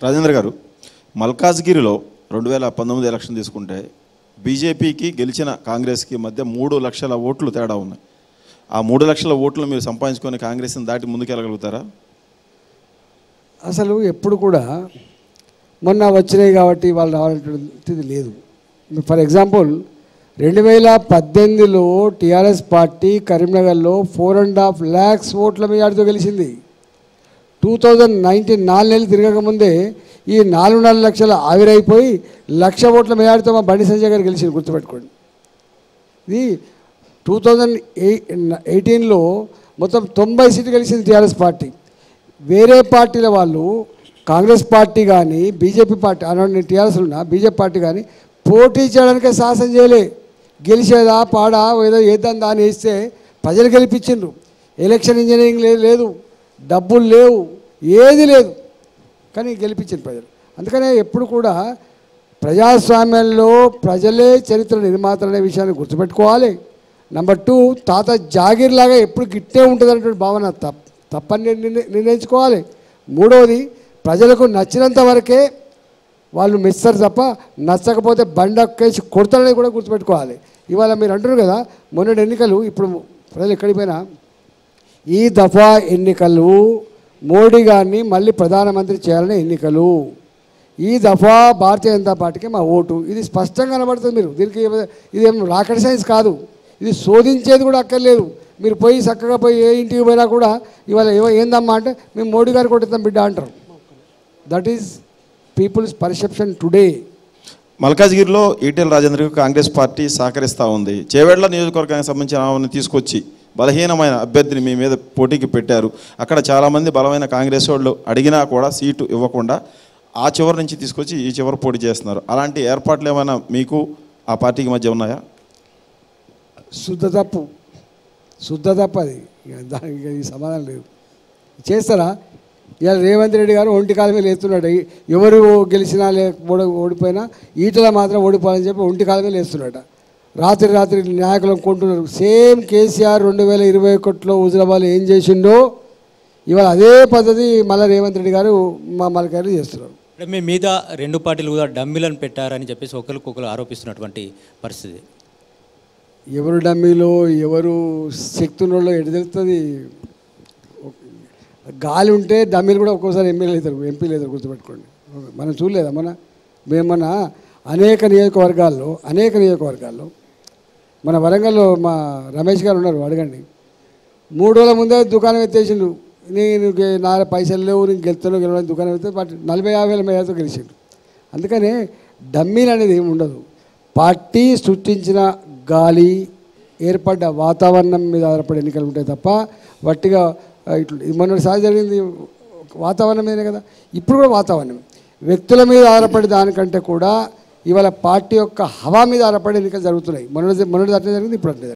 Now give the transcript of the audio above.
రాజేంద్ర గారు, మల్కాజ్గిరిలో 2019 ఎలక్షన్ తీసుకుంటే బీజేపీకి గెలిచిన కాంగ్రెస్కి మధ్య 3 లక్షల ఓట్లు తేడా ఉన్నాయి. ఆ 3 లక్షల ఓట్లు మీరు సంపాదించుకొని కాంగ్రెస్ని దాటి ముందుకెళ్ళగలుగుతారా? అసలు ఎప్పుడు కూడా మొన్న వచ్చినాయి కాబట్టి వాళ్ళు రావాలంటే లేదు. ఫర్ ఎగ్జాంపుల్ 2018లో టీఆర్ఎస్ పార్టీ కరీంనగర్లో 4.5 lakhs ఓట్ల మెజార్టీతో గెలిచింది. 2019 4 నెలలు తిరగకముందే ఈ 4.5 లక్షల ఆవిరైపోయి 1,00,000 ఓట్ల మెజార్టీతో మా బండి సంజయ్ గారు గెలిచింది, గుర్తుపెట్టుకోండి. ఇది 2018లో మొత్తం 90 సీట్లు గెలిచింది టీఆర్ఎస్ పార్టీ. వేరే పార్టీల వాళ్ళు కాంగ్రెస్ పార్టీ కానీ బీజేపీ పార్టీ అలాంటి టీఆర్ఎస్లో ఉన్న బీజేపీ పార్టీ కానీ పోటీ చేయడానికే సాహసం చేయలే. గెలిచేదా పాడా ఏదో ఏద్దా అని వేస్తే ప్రజలు గెలిపించిండ్రు. ఎలక్షన్ ఇంజనీరింగ్ లేదు, డబ్బులు లేవు, ఏది లేదు, కానీ గెలిపించింది ప్రజలు. అందుకనే ఎప్పుడు కూడా ప్రజాస్వామ్యంలో ప్రజలే చరిత్ర నిర్మాతలు అనే విషయాన్ని గుర్తుపెట్టుకోవాలి. నెంబర్ 2, తాత జాగీర్లాగా ఎప్పుడు గిట్టే ఉంటుంది అనేటువంటి భావన తప్పని నిర్ణయించుకోవాలి. 3వది, ప్రజలకు నచ్చినంత వరకే వాళ్ళు మెస్తారు తప్ప నచ్చకపోతే బండకేసి కొడతారని కూడా గుర్తుపెట్టుకోవాలి. ఇవాళ మీరు అంటారు కదా మొన్నటి ఎన్నికలు, ఇప్పుడు ప్రజలు ఎక్కడికి పోయినా ఈ దఫా ఎన్నికలు మోడీ గారిని మళ్ళీ ప్రధానమంత్రి చేయాలనే ఎన్నికలు. ఈ దఫా భారతీయ జనతా పార్టీకి మా ఓటు, ఇది స్పష్టంగా కనబడుతుంది. మీరు దీనికి ఇదేం రాకెట్ సైన్స్ కాదు, ఇది శోధించేది కూడా అక్కర్లేదు. మీరు పోయి చక్కగా పోయి ఏ ఇంటికి పోయినా కూడా ఇవాళ ఏందమ్మా అంటే మేము మోడీ గారు కొట్టిద్దాం బిడ్డ అంటారు. That is people's perception today. మల్కాజ్గిరిలో ఈటెల రాజేంద్రకు కాంగ్రెస్ పార్టీ సహకరిస్తూ ఉంది. చేవెళ్ల నియోజకవర్గానికి సంబంధించిన ఆమెను తీసుకొచ్చి బలహీనమైన అభ్యర్థిని మీ మీద పోటీకి పెట్టారు. అక్కడ చాలామంది బలమైన కాంగ్రెస్ వాళ్ళు అడిగినా కూడా సీటు ఇవ్వకుండా ఆ చివరి నుంచి తీసుకొచ్చి ఈ చివరి పోటీ చేస్తున్నారు. అలాంటి ఏర్పాట్లు ఏమైనా మీకు ఆ పార్టీకి మధ్య ఉన్నాయా? శుద్ధ తప్పు అది, దానికి ఈ సమాధానం లేదు. చేస్తారా? ఇవాళ రేవంత్ రెడ్డి గారు ఒంటి కాలం మీద లేస్తున్నాడు. ఎవరు గెలిచినా ఓడిపోయినా ఈటల మాత్రం ఓడిపోవాలని చెప్పి ఒంటి కాలం మీద లేస్తున్నాడు. రాత్రి నాయకులను కొంటున్నారు. సేమ్ కేసీఆర్ 2021లో హుజురాబాద్లో ఏం చేసిండో ఇవాళ అదే పద్ధతి మళ్ళీ రేవంత్ రెడ్డి గారు మా మల్కాజ్గిరిలో చేస్తున్నారు. మీ మీద 2 పార్టీలు కూడా డమ్మీలను పెట్టారని చెప్పేసి ఒకరికొకరు ఆరోపిస్తున్నటువంటి పరిస్థితి. ఎవరు డమ్మీలో ఎవరు శక్తి ఉన్నోళ్ళో ఎటు తెలుస్తుంది? గాలి ఉంటే డమ్మీలు కూడా ఒక్కోసారి ఎంపీలు అవుతారు, గుర్తుపెట్టుకోండి. మనం చూడలేదా మన అనేక నియోజకవర్గాల్లో మన వరంగల్లో మా రమేష్ గారు ఉన్నారు, అడగండి. 3 రోజుల ముందే దుకాణం ఎత్తేసిండు. నా పైసలు లేవు, నేను గెలువని దుకాణం ఎత్తే 40,000-50,000 మేరతో గెలిచిండు. అందుకనే డమ్మీలు అనేది ఏమి ఉండదు. పార్టీ సృష్టించిన గాలి, ఏర్పడ్డ వాతావరణం మీద ఆధారపడే ఎన్నికలు ఉంటాయి తప్ప వట్టిగా ఇట్లా మొన్నటిసారి జరిగింది వాతావరణం మీదనే కదా. ఇప్పుడు కూడా వాతావరణం వ్యక్తుల మీద ఆధారపడే దానికంటే కూడా ఇవాళ పార్టీ యొక్క హవా మీద ఆధారపడే ఎన్నికలు జరుగుతున్నాయి. మొన్నటి అట్లే జరిగింది, ఇప్పుడు అట్లే జరిగింది.